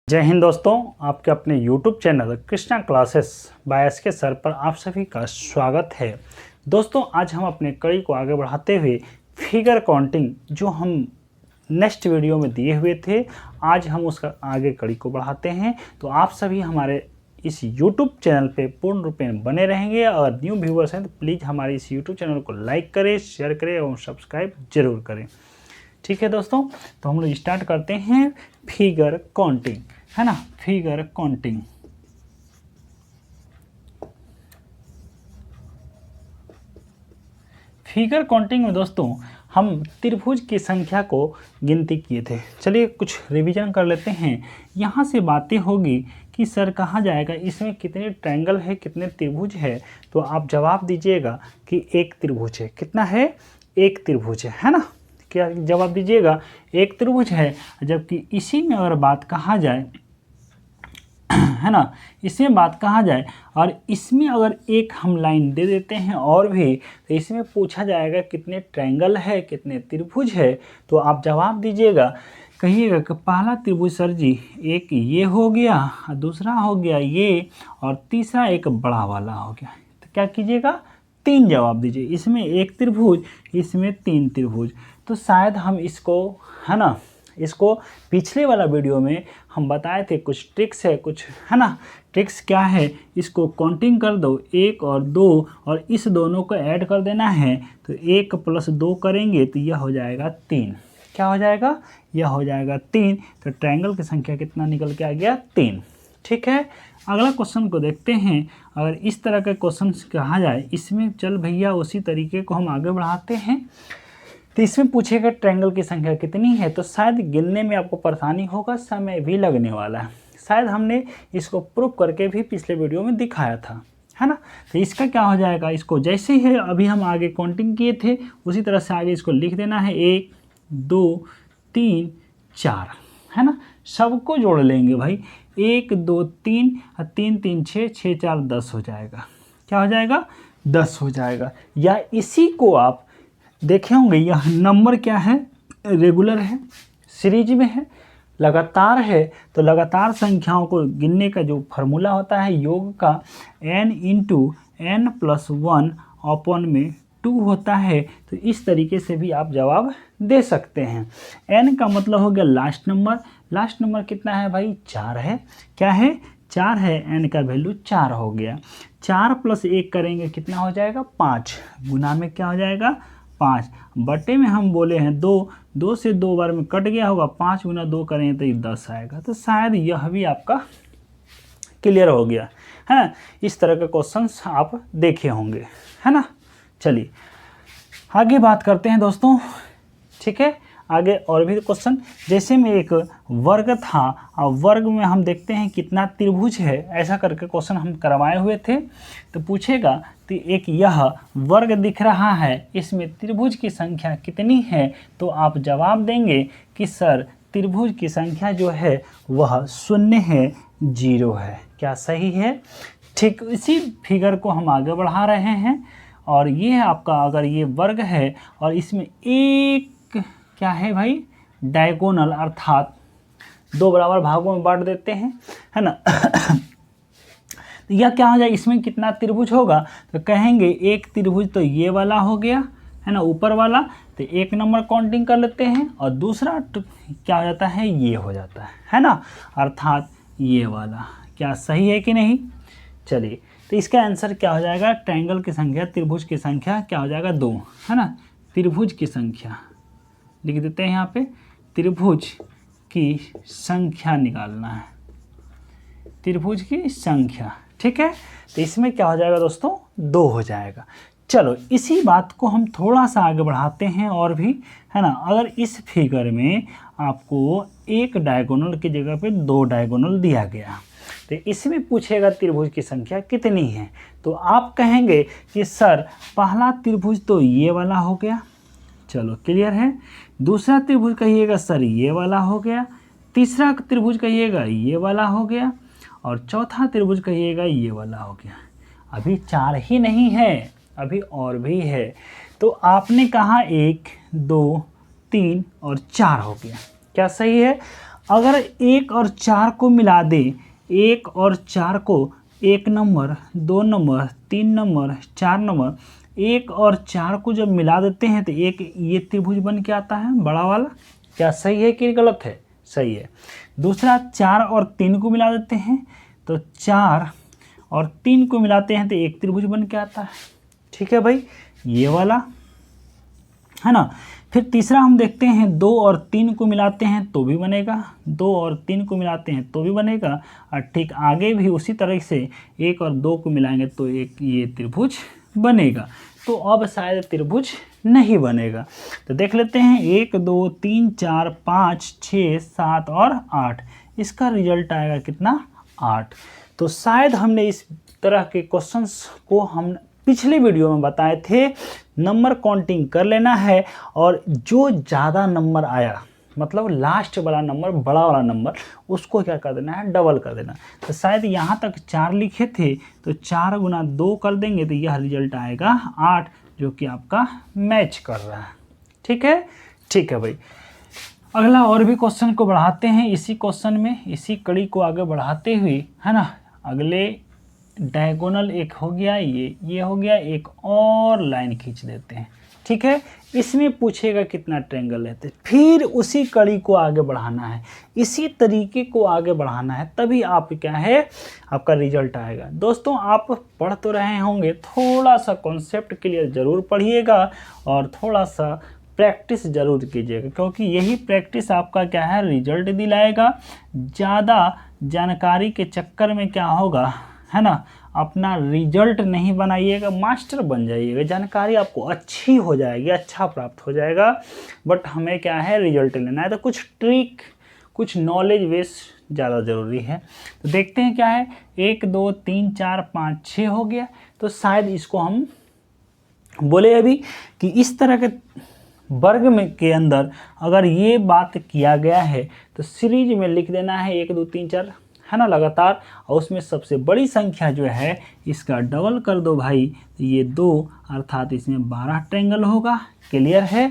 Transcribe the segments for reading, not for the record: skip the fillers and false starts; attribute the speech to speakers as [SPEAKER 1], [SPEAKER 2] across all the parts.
[SPEAKER 1] जय हिंद दोस्तों, आपके अपने YouTube channel Krishna classes by S के सर पर आप सभी का स्वागत है। दोस्तों, आज हम अपने कड़ी को आगे बढ़ाते हुए फिगर काउंटिंग जो हम नेक्स्ट वीडियो में दिए हुए थे, आज हम उसका आगे कड़ी को बढ़ाते हैं। तो आप सभी हमारे इस YouTube चैनल पे पूर्ण रूप में बने रहेंगे। और न्यू व्यूवर्स हैं तो प्लीज़ हमारे इस YouTube चैनल को लाइक करें, शेयर करें और सब्सक्राइब जरूर करें। ठीक है दोस्तों, तो हम लोग स्टार्ट करते हैं फिगर काउंटिंग, है ना। फिगर काउंटिंग फिगर काउंटिंग में दोस्तों हम त्रिभुज की संख्या को गिनती किए थे। चलिए कुछ रिवीजन कर लेते हैं। यहाँ से बातें होगी कि सर कहा जाएगा इसमें कितने ट्रायंगल है, कितने त्रिभुज है। तो आप जवाब दीजिएगा कि एक त्रिभुज है। कितना है? एक त्रिभुज है ना। क्या जवाब दीजिएगा? एक त्रिभुज है। जबकि इसी में अगर बात कहा जाए, है ना, इसमें बात कहा जाए और इसमें अगर एक हम लाइन दे देते हैं और भी, तो इसमें पूछा जाएगा कितने ट्रायंगल है, कितने त्रिभुज है। तो आप जवाब दीजिएगा, कहिएगा कि पहला त्रिभुज सर जी एक ये हो गया, दूसरा हो गया ये, और तीसरा एक बड़ा वाला हो गया। तो क्या कीजिएगा? तीन जवाब दीजिए। इसमें एक त्रिभुज, इसमें तीन त्रिभुज। तो शायद हम इसको, है ना, इसको पिछले वाला वीडियो में हम बताए थे कुछ ट्रिक्स है, कुछ, है ना। ट्रिक्स क्या है? इसको काउंटिंग कर दो, एक और दो, और इस दोनों को ऐड कर देना है। तो एक प्लस दो करेंगे तो यह हो जाएगा तीन। क्या हो जाएगा? यह हो जाएगा तीन। तो ट्रायंगल की संख्या कितना निकल के आ गया? तीन। ठीक है, अगला क्वेश्चन को देखते हैं। अगर इस तरह का क्वेश्चन कहा जाए, इसमें चल भैया उसी तरीके को हम आगे बढ़ाते हैं। तो इसमें पूछेगा ट्रायंगल की संख्या कितनी है। तो शायद गिनने में आपको परेशानी होगा, समय भी लगने वाला है। शायद हमने इसको प्रूव करके भी पिछले वीडियो में दिखाया था, है ना। तो इसका क्या हो जाएगा? इसको जैसे ही अभी हम आगे काउंटिंग किए थे उसी तरह से आगे इसको लिख देना है। 1 2 3 4, है ना। सबको जोड़ लेंगे भाई। 1 2 3 3 3 6 6 4 10 हो जाएगा। क्या हो जाएगा? 10 हो जाएगा। या इसी को आप देखे होंगे, यह नंबर क्या है? रेगुलर है, सीरीज में है, लगातार है। तो लगातार संख्याओं को गिनने का जो फार्मूला होता है योग का, n into n plus 1 upon में 2 होता है। तो इस तरीके से भी आप जवाब दे सकते हैं। n का मतलब हो गया लास्ट नंबर। लास्ट नंबर कितना है भाई? 4 है। क्या है? 4 है। n का वैल्यू 4 हो गया। 4 प्लस 1 करेंगे कितना हो जाएगा? 5। गुना में क्या हो जाएगा? 5। बटे में हम बोले हैं 2, 2 से 2 बार में कट गया होगा। 5 गुना 2 करेंगे तो ये 10 आएगा। तो शायद यह भी आपका क्लियर हो गया है। इस तरह के क्वेश्चंस आप देखे होंगे, है ना। चलिए आगे बात करते हैं दोस्तों। ठीक है, आगे और भी क्वेश्चन। जैसे में एक वर्ग था और वर्ग में हम देखते हैं कितना त्रिभुज है, ऐसा करके क्वेश्चन हम करवाए हुए थे। तो पूछेगा तो एक यह वर्ग दिख रहा है, इसमें त्रिभुज की संख्या कितनी है। तो आप जवाब देंगे कि सर त्रिभुज की संख्या जो है वह 0 है, 0 है। क्या सही है? ठीक इसी फिगर को हम आगे बढ़ा रहे हैं। और ये है आपका, अगर ये वर्ग है और इसमें एक क्या है भाई? डायगोनल, अर्थात दो बराबर भागों में बांट देते हैं, है ना। तो यह क्या हो जाए? इसमें कितना त्रिभुज होगा? तो कहेंगे एक त्रिभुज तो ये वाला हो गया, है ना, ऊपर वाला। तो एक नंबर काउंटिंग कर लेते हैं और दूसरा क्या हो जाता है? ये हो जाता है ना, अर्थात ये वाला। क्या सही है कि नहीं? चलिए, तो इसका आंसर क्या हो जाएगा? ट्रायंगल की संख्या, त्रिभुज की संख्या क्या हो जाएगा? 2, है ना। त्रिभुज की संख्या लिख देते हैं यहाँ पे। त्रिभुज की संख्या निकालना है, त्रिभुज की संख्या। ठीक है, तो इसमें क्या हो जाएगा दोस्तों? 2 हो जाएगा। चलो इसी बात को हम थोड़ा सा आगे बढ़ाते हैं और भी, है ना। अगर इस फिगर में आपको एक डायगोनल की जगह पे 2 डायगोनल दिया गया, तो इसमें पूछेगा त्रिभुज की संख्या कितनी है। तो आप कहेंगे कि सर पहला त्रिभुज तो ये वाला हो गया, चलो क्लियर है। दूसरा त्रिभुज कहिएगा सर ये वाला हो गया। तीसरा त्रिभुज कहिएगा ये वाला हो गया। और चौथा त्रिभुज कहिएगा ये वाला हो गया। अभी 4 ही नहीं है, अभी और भी है। तो आपने कहा 1 2 3 और 4 हो गया। क्या सही है? अगर 1 और 4 को मिला दे, 1 और 4 को 1 नंबर, 2 नंबर, 3 नंबर, 4 नंबर, 1 और 4 को जब मिला देते हैं तो एक ये त्रिभुज बन के आता है बड़ा वाला। क्या सही है कि गलत है? सही है। दूसरा 4 और 3 को मिला देते हैं तो 4 और 3 को मिलाते हैं तो एक त्रिभुज बन के आता है। ठीक है भाई, ये वाला है ना। फिर तीसरा हम देखते हैं 2 और 3 को मिलाते हैं तो भी बनेगा, 2 और 3 को मिलाते हैं तो भी बनेगा, और ठीक आगे भी उसी तरह से 1 और 2 को मिलाएंगे तो एक ये त्रिभुज बनेगा। तो अब शायद त्रिभुज नहीं बनेगा। तो देख लेते हैं 1 2 3 4 5 6 7 और 8, इसका रिजल्ट आएगा कितना? 8। तो शायद हमने इस तरह के क्वेश्चंस को हम पिछले वीडियो में बताए थे, नंबर काउंटिंग कर लेना है और जो ज़्यादा नंबर आया, मतलब लास्ट वाला नंबर, बड़ा वाला नंबर, उसको क्या कर देना है? डबल कर देना। तो शायद यहाँ तक 4 लिखे थे तो 4 गुना 2 कर देंगे तो यह रिजल्ट आएगा 8, जो कि आपका मैच कर रहा है। ठीक है, ठीक है भाई। अगला और भी क्वेश्चन को बढ़ाते हैं, इसी क्वेश्चन में इसी कड़ी को आगे बढ़ाते हुए, है ना। अगले डायगोनल एक हो गया, ये हो गया, एक और लाइन खींच देते हैं। ठीक है, इसमें पूछेगा कितना ट्रायंगल है, तो फिर उसी कड़ी को आगे बढ़ाना है, इसी तरीके को आगे बढ़ाना है, तभी आप क्या है आपका रिजल्ट आएगा। दोस्तों आप पढ़ तो रहे होंगे, थोड़ा सा कॉन्सेप्ट क्लियर ज़रूर पढ़िएगा और थोड़ा सा प्रैक्टिस ज़रूर कीजिएगा, क्योंकि यही प्रैक्टिस आपका क्या है रिजल्ट दिलाएगा। ज़्यादा जानकारी के चक्कर में क्या होगा, है ना, अपना रिजल्ट नहीं बनाइएगा, मास्टर बन जाइएगा, जानकारी आपको अच्छी हो जाएगी, अच्छा प्राप्त हो जाएगा, बट हमें क्या है रिजल्ट लेना है। तो कुछ ट्रिक, कुछ नॉलेज बेस ज़्यादा ज़रूरी है। तो देखते हैं क्या है, 1 2 3 4 5 6 हो गया। तो शायद इसको हम बोले अभी कि इस तरह के वर्ग में के अंदर अगर ये बात किया गया है तो सीरीज में लिख देना है 1 2 3 4, है ना, लगातार, और उसमें सबसे बड़ी संख्या जो है इसका डबल कर दो भाई, तो ये 2 अर्थात इसमें 12 ट्रायंगल होगा। क्लियर है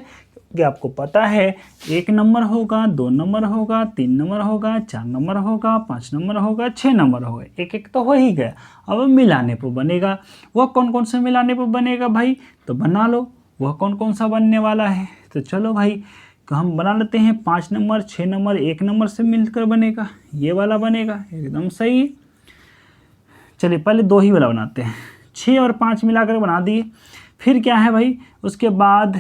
[SPEAKER 1] कि आपको पता है 1 नंबर होगा, 2 नंबर होगा, 3 नंबर होगा, 4 नंबर होगा, 5 नंबर होगा, 6 नंबर होगा, एक एक तो हो ही गया। अब मिलाने पर बनेगा, वह कौन कौन सा मिलाने पर बनेगा भाई, तो बना लो, वह कौन कौन सा बनने वाला है। तो चलो भाई हम बना लेते हैं, 5 नंबर, 6 नंबर 1 नंबर से मिलकर बनेगा, ये वाला बनेगा, एकदम सही। चलिए पहले 2 ही वाला बनाते हैं, 6 और 5 मिलाकर बना दिए। फिर क्या है भाई, उसके बाद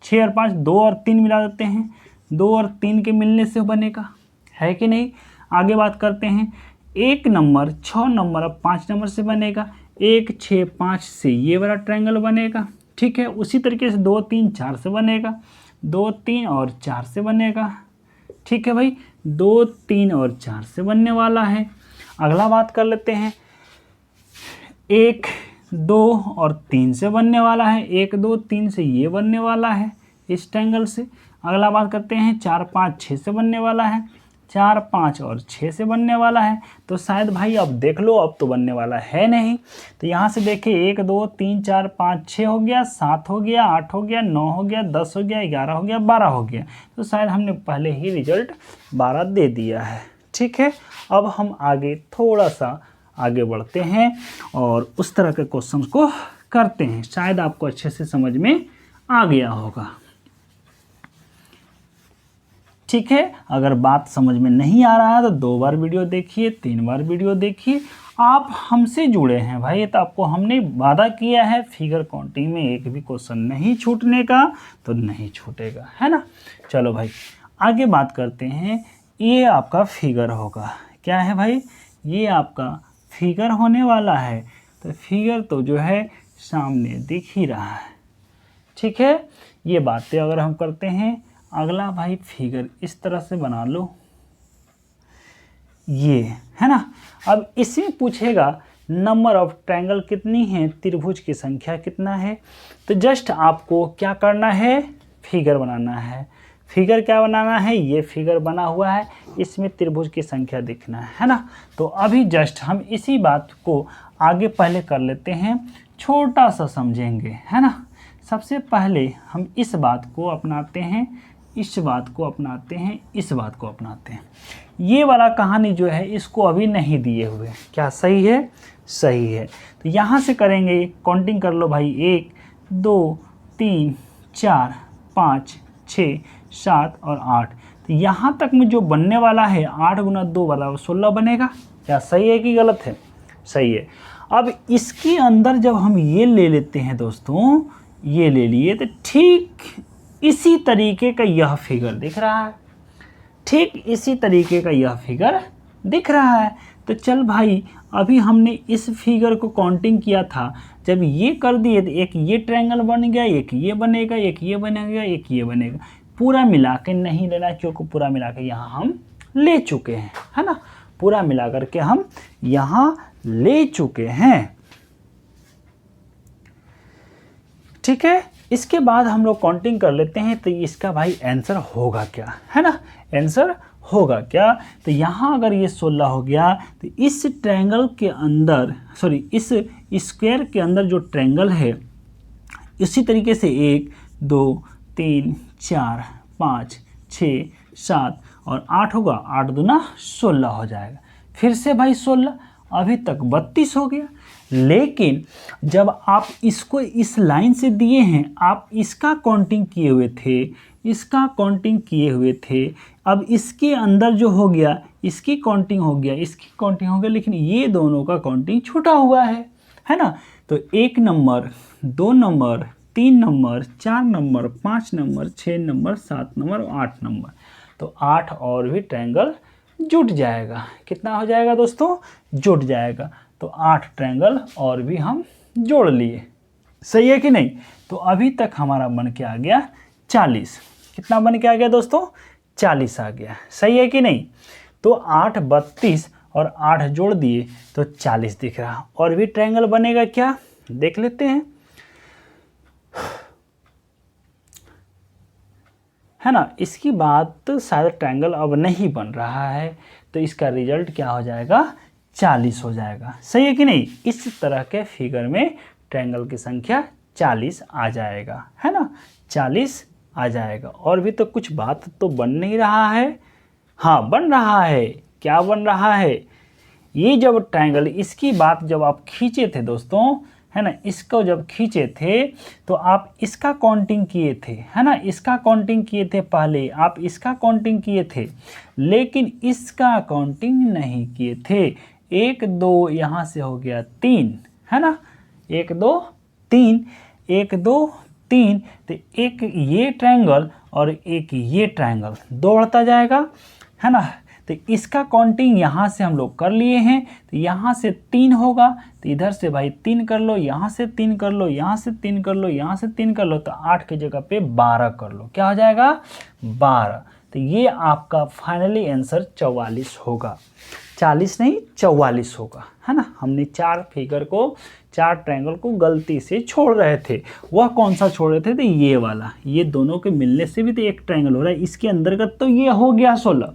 [SPEAKER 1] 6 और 5, 2 और 3 मिला देते हैं, 2 और 3 के मिलने से बनेगा, है कि नहीं। आगे बात करते हैं, 1 नंबर 6 नंबर अब 5 नंबर से बनेगा, 1 6 5 से ये वाला ट्रायंगल बनेगा। ठीक है, उसी तरीके से 2 3 4 से बनेगा, 2 3 और 4 से बनेगा। ठीक है भाई, 2 3 और 4 से बनने वाला है। अगला बात कर लेते हैं, 1 2 और 3 से बनने वाला है, 1 2 3 से ये बनने वाला है इस ट्रायंगल से। अगला बात करते हैं, 4 5 6 से बनने वाला है, 4 5 और 6 से बनने वाला है। तो शायद भाई अब देख लो, अब तो बनने वाला है नहीं। तो यहाँ से देखिए 1 2 3 4 5 6 हो गया, 7 हो गया, 8 हो गया, 9 हो गया, 10 हो गया, 11 हो गया, 12 हो गया। तो शायद हमने पहले ही रिजल्ट 12 दे दिया है। ठीक है, अब हम आगे थोड़ा सा आगे बढ़ते हैं और उस तरह के क्वेश्चन को करते हैं, शायद आपको अच्छे से समझ में आ गया होगा। ठीक है, अगर बात समझ में नहीं आ रहा है तो 2 बार वीडियो देखिए, 3 बार वीडियो देखिए। आप हमसे जुड़े हैं भाई, तो आपको हमने वादा किया है फिगर काउंटिंग में एक भी क्वेश्चन नहीं छूटने का, तो नहीं छूटेगा, है ना। चलो भाई आगे बात करते हैं, ये आपका फिगर होगा, क्या है भाई, ये आपका फिगर होने वाला है। तो फिगर तो जो है सामने दिख ही रहा है। ठीक है, ये बातें अगर हम करते हैं, अगला भाई फिगर इस तरह से बना लो, ये है ना। अब इसमें पूछेगा नंबर ऑफ ट्रायंगल कितनी है, त्रिभुज की संख्या कितना है। तो जस्ट आपको क्या करना है, फिगर बनाना है। फिगर क्या बनाना है, ये फिगर बना हुआ है, इसमें त्रिभुज की संख्या दिखना है ना। तो अभी जस्ट हम इसी बात को आगे पहले कर लेते हैं, छोटा सा समझेंगे, है ना। सबसे पहले हम इस बात को अपनाते हैं, इस बात को अपनाते हैं, इस बात को अपनाते हैं। ये वाला कहानी जो है इसको अभी नहीं दिए हुए, क्या सही है? सही है। तो यहाँ से करेंगे, काउंटिंग कर लो भाई, 1 2 3 4 5 6 7 और 8। तो यहाँ तक में जो बनने वाला है 8 गुना 2 बराबर 16 बनेगा। क्या सही है कि गलत है? सही है। अब इसके अंदर जब हम ये ले लेते हैं दोस्तों, ये ले लिए, तो ठीक इसी तरीके का यह फिगर दिख रहा है, ठीक इसी तरीके का यह फिगर दिख रहा है। तो चल भाई, अभी हमने इस फिगर को काउंटिंग किया था, जब ये कर दिए तो एक ये ट्रायंगल बन गया, एक ये बनेगा, एक ये बनेगा, एक ये बनेगा। पूरा मिला के नहीं लेना, क्योंकि पूरा मिला के यहाँ हम ले चुके हैं, है ना, पूरा मिला करके हम यहाँ ले चुके हैं। ठीक है, इसके बाद हम लोग काउंटिंग कर लेते हैं। तो इसका भाई आंसर होगा क्या, है ना, आंसर होगा क्या? तो यहाँ अगर ये 16 हो गया, तो इस ट्रायंगल के अंदर, सॉरी, इस स्क्वायर के अंदर जो ट्रायंगल है, इसी तरीके से 1 2 3 4 5 6 7 और 8 होगा, 8 दूना 16 हो जाएगा। फिर से भाई 16, अभी तक 32 हो गया। लेकिन जब आप इसको इस लाइन से दिए हैं, आप इसका काउंटिंग किए हुए थे, इसका काउंटिंग किए हुए थे, अब इसके अंदर जो हो गया, इसकी काउंटिंग हो गया, इसकी काउंटिंग हो गया, लेकिन ये दोनों का काउंटिंग छूटा हुआ है ना। तो 1 number, 2 number, 3 number, 4 number, 5 number, 6 number, 7 number और 8 नंबर। तो 8 और भी ट्रायंगल जुट जाएगा। कितना हो जाएगा दोस्तों? जुट जाएगा। तो 8 ट्रायंगल और भी हम जोड़ लिए। सही है कि नहीं? तो अभी तक हमारा बन के आ गया 40। कितना बन के आ गया दोस्तों? 40 आ गया। सही है कि नहीं? तो 8 32 और 8 जोड़ दिए तो 40 दिख रहा। और भी ट्रायंगल बनेगा क्या, देख लेते हैं, है ना। इसकी बात तो शायद ट्रायंगल अब नहीं बन रहा है, तो इसका रिजल्ट क्या हो जाएगा? 40 हो जाएगा। सही है कि नहीं? इस तरह के फिगर में ट्रायंगल की संख्या 40 आ जाएगा, है ना, 40 आ जाएगा। और भी तो कुछ बात तो बन नहीं रहा है। हाँ, बन रहा है। क्या बन रहा है? ये जब ट्रायंगल, इसकी बात जब आप खींचे थे दोस्तों, है ना, इसको जब खींचे थे तो आप इसका काउंटिंग किए थे, है ना, इसका काउंटिंग किए थे, पहले आप इसका काउंटिंग किए थे, लेकिन इसका काउंटिंग नहीं किए थे। 1 2 यहाँ से हो गया 3, है ना, 1 2 3, 1 2 3। तो एक ये ट्रायंगल और एक ये ट्रायंगल दो बढ़ता जाएगा, है ना। तो इसका काउंटिंग यहाँ से हम लोग कर लिए हैं। तो यहाँ से 3 होगा, तो इधर से भाई 3 कर लो, यहाँ से 3 कर लो, यहाँ से 3 कर लो, यहाँ से 3 कर लो, तो 8 की जगह पे 12 कर लो। क्या हो जाएगा? 12। तो ये आपका फाइनली आंसर 44 होगा। 40 नहीं, 44 होगा, है ना। हमने 4 फिगर को, 4 ट्रायंगल को गलती से छोड़ रहे थे। वह कौन सा छोड़ रहे थे? तो ये वाला। ये दोनों के मिलने से भी तो एक ट्रायंगल हो रहा है। इसके अंतर्गत तो ये हो गया 16।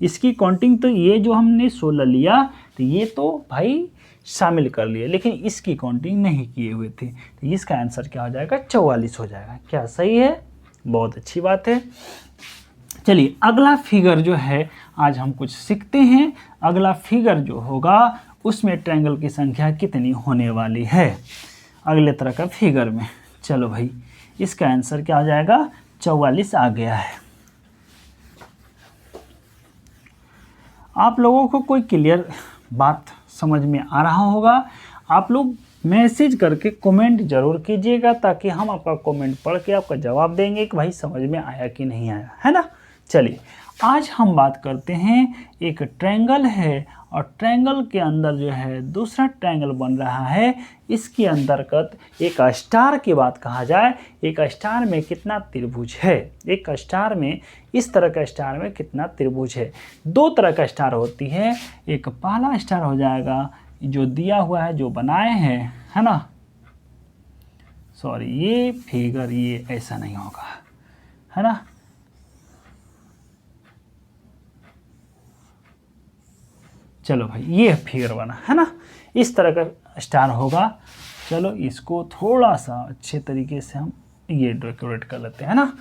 [SPEAKER 1] इसकी काउंटिंग तो ये जो हमने 16 लिया, तो ये तो भाई शामिल कर लिए, लेकिन इसकी काउंटिंग नहीं किए हुए थे। तो इसका आंसर क्या हो जाएगा? 44 हो जाएगा। क्या सही है? बहुत अच्छी बात है। चलिए, अगला फिगर जो है आज हम कुछ सीखते हैं। अगला फिगर जो होगा उसमें ट्रायंगल की संख्या कितनी होने वाली है अगले तरह का फिगर में। चलो भाई, इसका आंसर क्या हो जाएगा? 44 आ गया है। आप लोगों को कोई क्लियर बात समझ में आ रहा होगा। आप लोग मैसेज करके कमेंट जरूर कीजिएगा, ताकि हम आपका कमेंट पढ़ के आपका जवाब देंगे कि भाई समझ में आया कि नहीं आया, है ना। चलिए, आज हम बात करते हैं, एक ट्रायंगल है और ट्रायंगल के अंदर जो है दूसरा ट्रायंगल बन रहा है। इसके अंतर्गत एक स्टार की बात कहा जाए, एक स्टार में कितना त्रिभुज है, एक स्टार में, इस तरह का स्टार में कितना त्रिभुज है। 2 तरह का स्टार होती है। एक पहला स्टार हो जाएगा जो दिया हुआ है, जो बनाए हैं, है ना। सॉरी, ये फिगर ये ऐसा नहीं होगा, है ना। चलो भाई, ये फिगर बना, है ना, इस तरह का स्टार होगा। चलो, इसको थोड़ा सा अच्छे तरीके से हम ये डेकोरेट कर लेते हैं, है ना।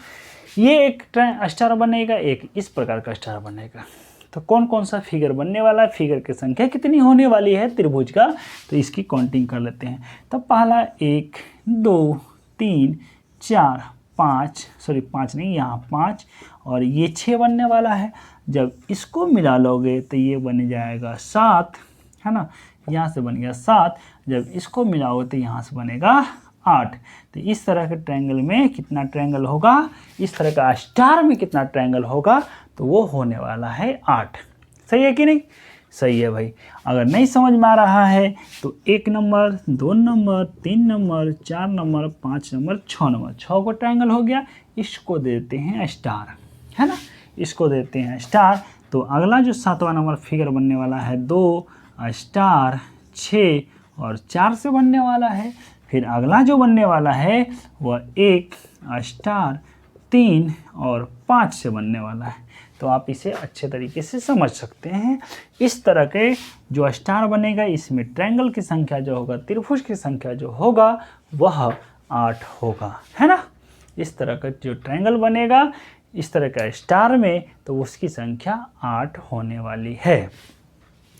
[SPEAKER 1] ये एक स्टार बनेगा, एक इस प्रकार का स्टार बनेगा। तो कौन कौन सा फिगर बनने वाला है, फिगर की संख्या कितनी होने वाली है त्रिभुज का, तो इसकी काउंटिंग कर लेते हैं। तो पहला 1 2 3 4 5, सॉरी 5 नहीं, यहाँ 5 और ये 6 बनने वाला है। जब इसको मिला लोगे तो ये बन जाएगा 7, है ना, यहाँ से बन गया 7। जब इसको मिलाओगे तो यहाँ से बनेगा 8। तो इस तरह के ट्रायंगल में कितना ट्रायंगल होगा, इस तरह का स्टार में कितना ट्रायंगल होगा, तो वो होने वाला है 8। सही है कि नहीं? सही है भाई। अगर नहीं समझ में आ रहा है तो 1 number, 2 number, 3 number, 4 number, 5 number, 6 number, 6 को ट्रायंगल हो गया, इसको देते हैं स्टार, है ना, इसको देते हैं स्टार। तो अगला जो 7वां नंबर फिगर बनने वाला है 2 स्टार 6 और 4 से बनने वाला है। फिर अगला जो बनने वाला है वह 1 स्टार 3 और 5 से बनने वाला है। तो आप इसे अच्छे तरीके से समझ सकते हैं। इस तरह के जो स्टार बनेगा इसमें ट्रायंगल की संख्या जो होगा, त्रिभुज की संख्या जो होगा वह 8 होगा, है ना। इस तरह का जो ट्रायंगल बनेगा इस तरह का स्टार में, तो उसकी संख्या 8 होने वाली है।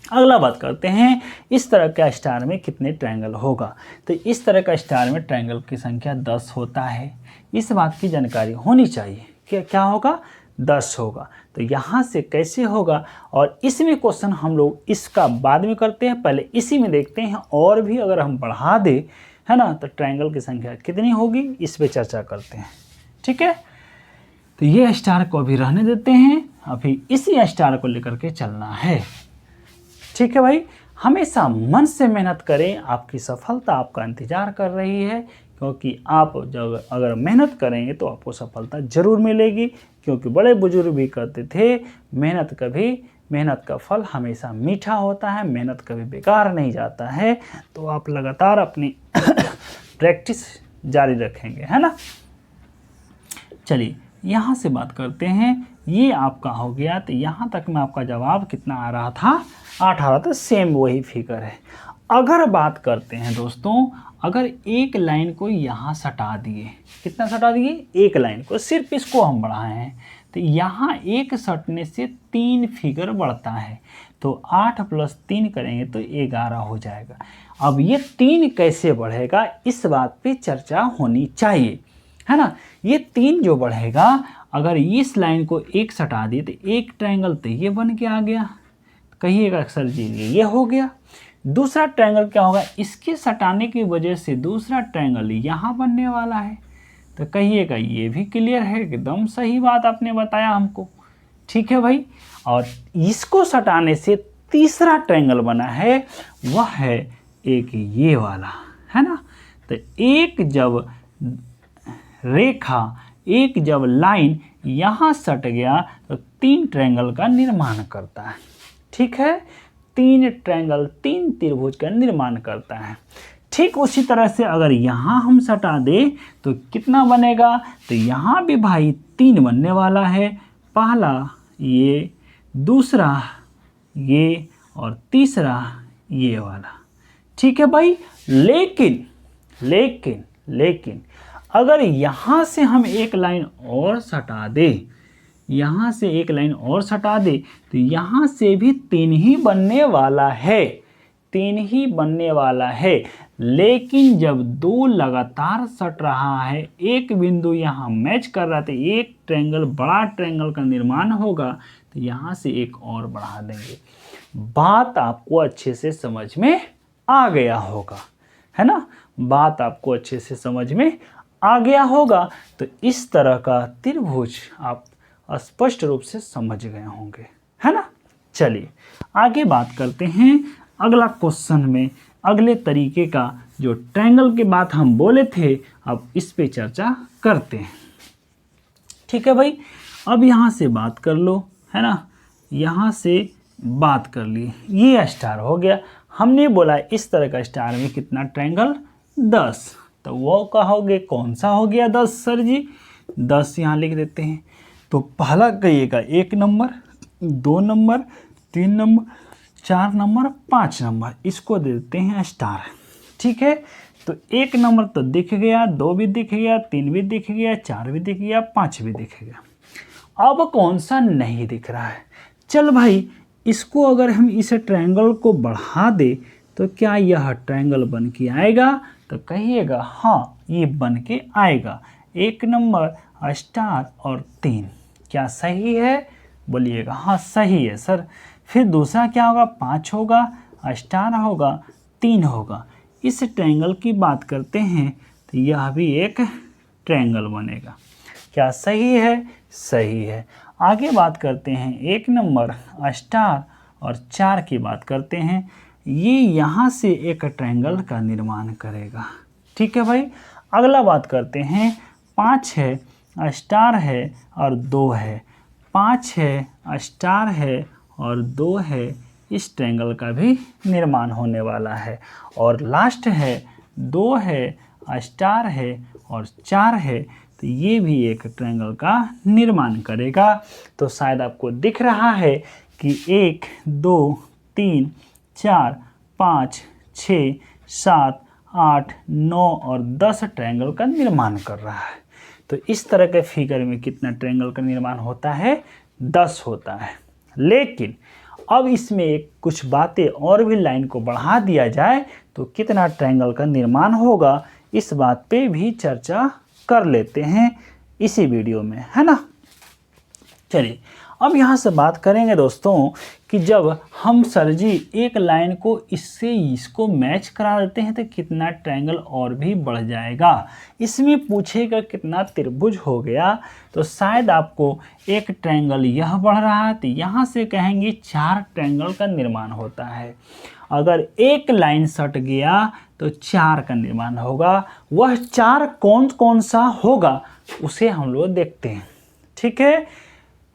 [SPEAKER 1] अगला बात करते हैं, इस तरह का स्टार में कितने ट्रायंगल होगा। तो इस तरह का स्टार में ट्रायंगल की संख्या 10 होता है। इस बात की जानकारी होनी चाहिए कि क्या होगा, 10 होगा। तो यहाँ से कैसे होगा, और इसमें क्वेश्चन हम लोग इसका बाद में करते हैं, पहले इसी में देखते हैं। और भी अगर हम बढ़ा दें, है ना, तो ट्रायंगल की संख्या कितनी होगी इस पे चर्चा करते हैं। ठीक है, तो ये स्टार को अभी रहने देते हैं, अभी इसी स्टार को लेकर के चलना है। ठीक है भाई, हमेशा मन से मेहनत करें, आपकी सफलता आपका इंतज़ार कर रही है। क्योंकि आप जब अगर मेहनत करेंगे तो आपको सफलता ज़रूर मिलेगी। क्योंकि बड़े बुजुर्ग भी कहते थे, मेहनत का फल हमेशा मीठा होता है, मेहनत कभी बेकार नहीं जाता है। तो आप लगातार अपनी प्रैक्टिस जारी रखेंगे, है ना। चलिए यहाँ से बात करते हैं, ये आपका हो गया। तो यहाँ तक में आपका जवाब कितना आ रहा था, 8 आ रहा था, सेम वही फिगर है। अगर बात करते हैं दोस्तों, अगर एक लाइन को यहाँ सटा दिए, कितना सटा दिए, एक लाइन को, सिर्फ इसको हम बढ़ाए हैं, तो यहाँ एक सटने से 3 फिगर बढ़ता है। तो 8 + 3 करेंगे तो 11 हो जाएगा। अब ये 3 कैसे बढ़ेगा, इस बात पे चर्चा होनी चाहिए, है ना। ये 3 जो बढ़ेगा, अगर इस लाइन को एक सटा दिए तो एक ट्रायंगल तो ये बन के आ गया, कहिएगा सर जी ये हो गया। दूसरा ट्रायंगल क्या होगा, इसके सटाने की वजह से दूसरा ट्रायंगल यहाँ बनने वाला है। तो कहिएगा ये भी क्लियर है, एकदम सही बात आपने बताया हमको। ठीक है भाई, और इसको सटाने से तीसरा ट्रायंगल बना है, वह है एक ये वाला, है ना। तो एक जब रेखा, एक जब लाइन यहाँ सट गया तो 3 ट्रायंगल का निर्माण करता है। ठीक है, 3 ट्रायंगल, 3 त्रिभुज का निर्माण करता है। ठीक उसी तरह से अगर यहाँ हम सटा दें तो कितना बनेगा, तो यहाँ भी भाई 3 बनने वाला है। पहला ये, दूसरा ये और तीसरा ये वाला। ठीक है भाई, लेकिन लेकिन लेकिन अगर यहाँ से हम एक लाइन और सटा दें, यहाँ से एक लाइन और सटा दे, तो यहाँ से भी 3 ही बनने वाला है, 3 ही बनने वाला है। लेकिन जब 2 लगातार सट रहा है, एक बिंदु यहाँ मैच कर रहा था, एक ट्रायंगल, बड़ा ट्रायंगल का निर्माण होगा, तो यहाँ से एक और बढ़ा देंगे। बात आपको अच्छे से समझ में आ गया होगा, है ना, बात आपको अच्छे से समझ में आ गया होगा। तो इस तरह का त्रिभुज आप स्पष्ट रूप से समझ गए होंगे, है ना। चलिए आगे बात करते हैं अगला क्वेश्चन में, अगले तरीके का जो ट्रायंगल की बात हम बोले थे, अब इस पे चर्चा करते हैं। ठीक है भाई, अब यहाँ से बात कर लो, है ना, यहाँ से बात कर ली, ये स्टार हो गया। हमने बोला इस तरह का स्टार में कितना ट्रायंगल, 10। तो वो कहोगे कौन सा हो गया 10 सर जी, 10 यहाँ लिख देते हैं। तो पहला कहिएगा 1 number, 2 number, 3 number, 4 number, 5 number, इसको देते हैं स्टार। ठीक है, तो 1 नंबर तो दिख गया, 2 भी दिख गया, 3 भी दिख गया, 4 भी दिख गया, 5 भी दिख गया। अब कौन सा नहीं दिख रहा है? चल भाई, इसको अगर हम इस ट्रायंगल को बढ़ा दे तो क्या यह ट्रायंगल बन के आएगा? तो कहिएगा हाँ, ये बन के आएगा। 1 नंबर, स्टार और 3, क्या सही है? बोलिएगा हाँ सही है सर। फिर दूसरा क्या होगा? 5 होगा, स्टार होगा, 3 होगा। इस ट्रायंगल की बात करते हैं तो यह भी एक ट्रायंगल बनेगा। क्या सही है? सही है। आगे बात करते हैं 1 नंबर, स्टार और 4 की बात करते हैं। ये यहाँ से एक ट्रायंगल का निर्माण करेगा। ठीक है भाई। अगला बात करते हैं 5 है, स्टार है और 2 है। 5 है, स्टार है और 2 है। इस ट्रायंगल का भी निर्माण होने वाला है। और लास्ट है 2 है, स्टार है और 4 है। तो ये भी एक ट्रायंगल का निर्माण करेगा। तो शायद आपको दिख रहा है कि 1, 2, 3, 4, 5, 6, 7, 8, 9 और 10 ट्रायंगल का निर्माण कर रहा है। तो इस तरह के फिगर में कितना ट्रायंगल का निर्माण होता है? 10 होता है। लेकिन अब इसमें एक कुछ बातें और भी लाइन को बढ़ा दिया जाए तो कितना ट्रायंगल का निर्माण होगा, इस बात पे भी चर्चा कर लेते हैं इसी वीडियो में, है ना। चलिए अब यहाँ से बात करेंगे दोस्तों कि जब हम सर जी एक लाइन को इसको मैच करा देते हैं तो कितना ट्रायंगल और भी बढ़ जाएगा। इसमें पूछेगा कितना त्रिभुज हो गया, तो शायद आपको एक ट्रायंगल यह बढ़ रहा है तो यहाँ से कहेंगे 4 ट्रायंगल का निर्माण होता है। अगर एक लाइन सट गया तो 4 का निर्माण होगा। वह 4 कौन कौन सा होगा उसे हम लोग देखते हैं। ठीक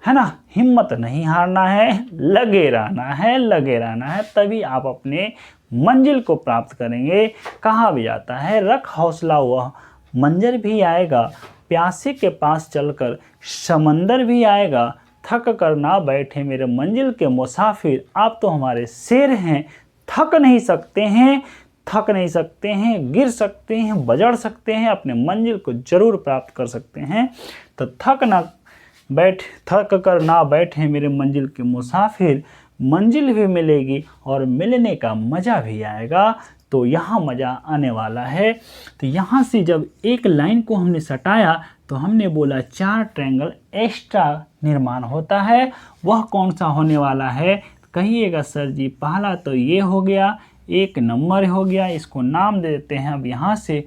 [SPEAKER 1] है ना। हिम्मत नहीं हारना है, लगे रहना है, लगे रहना है, तभी आप अपने मंजिल को प्राप्त करेंगे। कहा भी जाता है रख हौसला वह मंजर भी आएगा, प्यासे के पास चलकर समंदर भी आएगा, थक कर ना बैठे मेरे मंजिल के मुसाफिर, आप तो हमारे शेर हैं, थक नहीं सकते हैं, थक नहीं सकते हैं, गिर सकते हैं, बजड़ सकते हैं, अपने मंजिल को जरूर प्राप्त कर सकते हैं। तो थक कर ना बैठे मेरे मंजिल के मुसाफिर, मंजिल भी मिलेगी और मिलने का मज़ा भी आएगा। तो यहाँ मज़ा आने वाला है। तो यहाँ से जब एक लाइन को हमने सटाया तो हमने बोला 4 ट्रायंगल एक्स्ट्रा निर्माण होता है। वह कौन सा होने वाला है? कहिएगा सर जी पहला तो ये हो गया, 1 नंबर हो गया, इसको नाम दे देते हैं। अब यहाँ से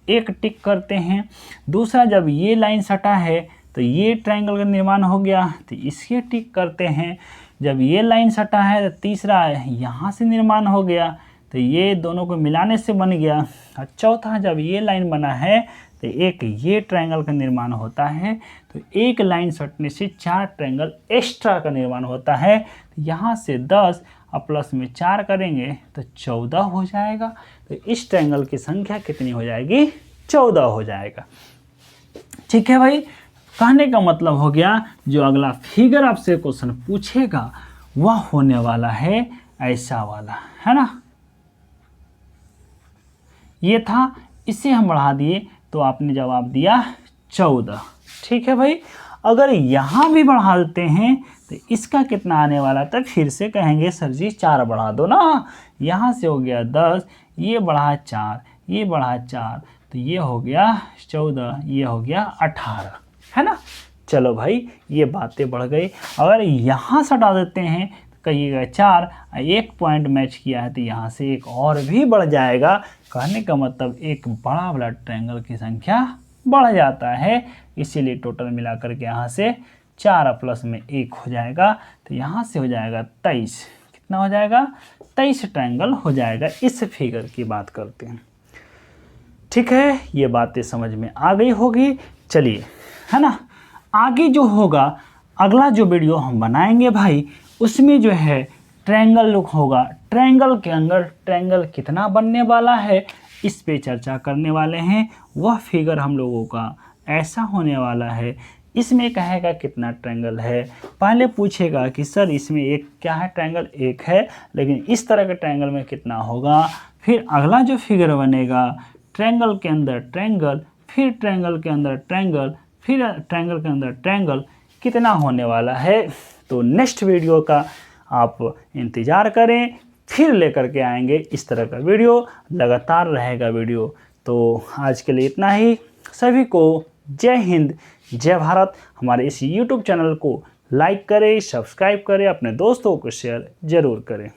[SPEAKER 1] एक टिक करते हैं। दूसरा जब ये लाइन सटा है तो ये ट्रायंगल का निर्माण हो गया, तो इसके टिक करते हैं। जब ये लाइन सटा है तो तीसरा यहाँ से निर्माण हो गया, तो ये दोनों को मिलाने से बन गया। और चौथा जब ये लाइन बना है तो एक ये ट्रायंगल का निर्माण होता है। तो एक लाइन सटने से 4 ट्रायंगल एक्स्ट्रा का निर्माण होता है। तो यहाँ से 10 और प्लस में 4 करेंगे तो 14 हो जाएगा। तो इस ट्रायंगल की संख्या कितनी हो जाएगी? 14 हो जाएगा। ठीक है भाई। कहने का मतलब हो गया जो अगला फिगर आपसे क्वेश्चन पूछेगा वह होने वाला है ऐसा वाला, है ना। ये था, इसे हम बढ़ा दिए तो आपने जवाब दिया 14। ठीक है भाई। अगर यहाँ भी बढ़ा देते हैं तो इसका कितना आने वाला था? फिर से कहेंगे सर जी 4 बढ़ा दो ना। यहाँ से हो गया 10, ये बढ़ा 4, ये बढ़ा 4, तो ये हो गया 14, ये हो गया 18, है ना। चलो भाई ये बातें बढ़ गई। अगर यहाँ से हटा देते हैं तो कहिएगा 4, 1 पॉइंट मैच किया है तो यहाँ से एक और भी बढ़ जाएगा। कहने का मतलब एक बड़ा वाला ट्रायंगल की संख्या बढ़ जाता है। इसीलिए टोटल मिलाकर के यहाँ से 4 प्लस में 1 हो जाएगा। तो यहाँ से हो जाएगा 23। कितना हो जाएगा? 23 ट्रायंगल हो जाएगा। इस फिगर की बात करते हैं। ठीक है, ये बातें समझ में आ गई होगी। चलिए, है ना। आगे जो होगा अगला जो वीडियो हम बनाएंगे भाई, उसमें जो है ट्रायंगल लुक होगा। ट्रायंगल के अंदर ट्रायंगल कितना बनने वाला है इस पे चर्चा करने वाले हैं। वह फिगर हम लोगों का ऐसा होने वाला है। इसमें कहेगा कितना ट्रायंगल है। पहले पूछेगा कि सर इसमें एक क्या है? ट्रायंगल एक है, लेकिन इस तरह के ट्रायंगल में कितना होगा। फिर अगला जो फिगर बनेगा ट्रायंगल के अंदर ट्रायंगल, फिर ट्रायंगल के अंदर ट्रायंगल, फिर ट्रायंगल के अंदर ट्रायंगल कितना होने वाला है। तो नेक्स्ट वीडियो का आप इंतज़ार करें, फिर लेकर के आएंगे इस तरह का वीडियो, लगातार रहेगा वीडियो। तो आज के लिए इतना ही। सभी को जय हिंद, जय भारत। हमारे इस YouTube चैनल को लाइक करें, सब्सक्राइब करें, अपने दोस्तों को शेयर ज़रूर करें।